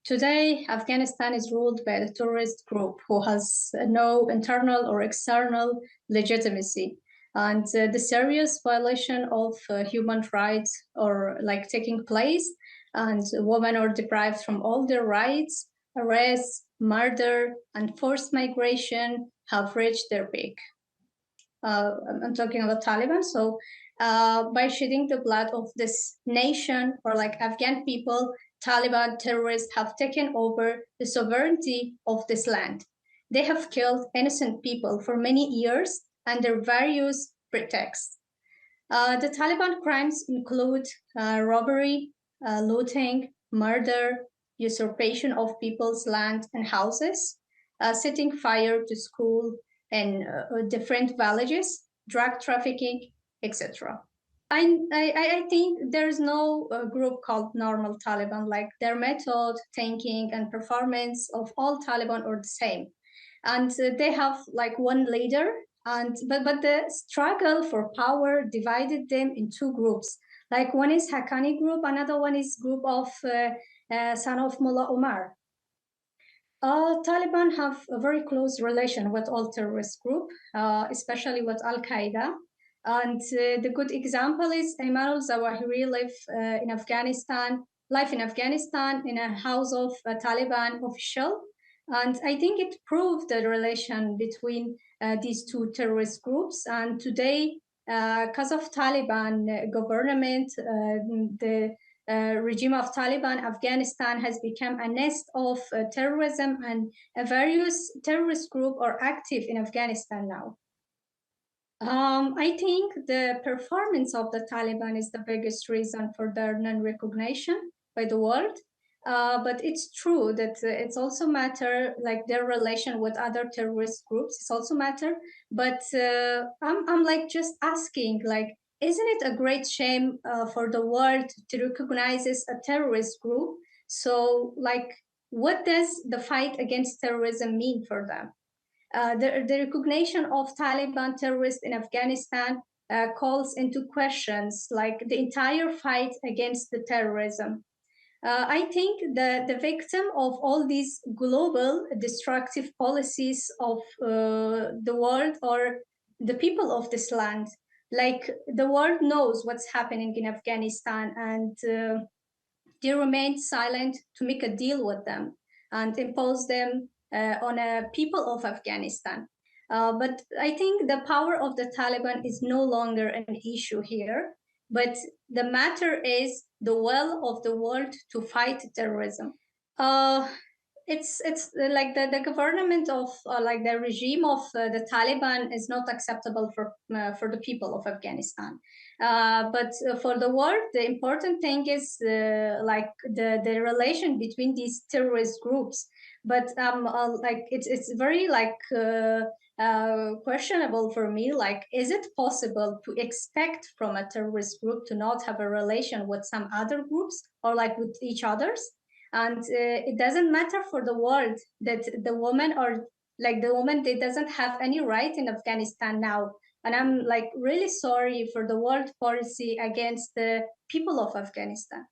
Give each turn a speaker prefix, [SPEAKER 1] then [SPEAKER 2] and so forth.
[SPEAKER 1] Today, Afghanistan is ruled by a terrorist group who has no internal or external legitimacy. And the serious violation of human rights are like taking place, and women are deprived from all their rights. Arrests, murder, and forced migration have reached their peak. I'm talking about Taliban. So by shedding the blood of this nation or like Afghan people, Taliban terrorists have taken over the sovereignty of this land. They have killed innocent people for many years under various pretexts. The Taliban crimes include robbery, looting, murder, usurpation of people's land and houses, setting fire to school and different villages, drug trafficking, etc. I think there's no group called normal Taliban. Like their method, thinking, and performance of all Taliban are the same, and they have like one leader. And but the struggle for power divided them in two groups. Like one is Haqqani group, another one is group of son of Mullah Omar. Taliban have a very close relation with all terrorist groups, especially with Al Qaeda. And the good example is Ayman al-Zawahiri life in Afghanistan in a house of a Taliban official. And I think it proved the relation between these two terrorist groups. And today, because of Taliban government, the regime of Taliban, Afghanistan has become a nest of terrorism, and various terrorist groups are active in Afghanistan now. I think the performance of the Taliban is the biggest reason for their non-recognition by the world. But it's true that it's also matter, like their relation with other terrorist groups, it's also matter. But I'm like just asking, like, isn't it a great shame for the world to recognize a terrorist group? So, like, what does the fight against terrorism mean for them? The recognition of Taliban terrorists in Afghanistan calls into questions like the entire fight against the terrorism. I think the victim of all these global destructive policies of the world are the people of this land. Like the world knows what's happening in Afghanistan, and they remain silent to make a deal with them and impose them on a people of Afghanistan. But I think the power of the Taliban is no longer an issue here, but the matter is the will of the world to fight terrorism. It's like the government of like the regime of the Taliban is not acceptable for the people of Afghanistan. But for the world, the important thing is like the relation between these terrorist groups. But like it's very like questionable for me. Like, is it possible to expect from a terrorist group to not have a relation with some other groups or like with each others? And it doesn't matter for the world that the woman or like the woman, they doesn't have any right in Afghanistan now. And I'm like really sorry for the world policy against the people of Afghanistan.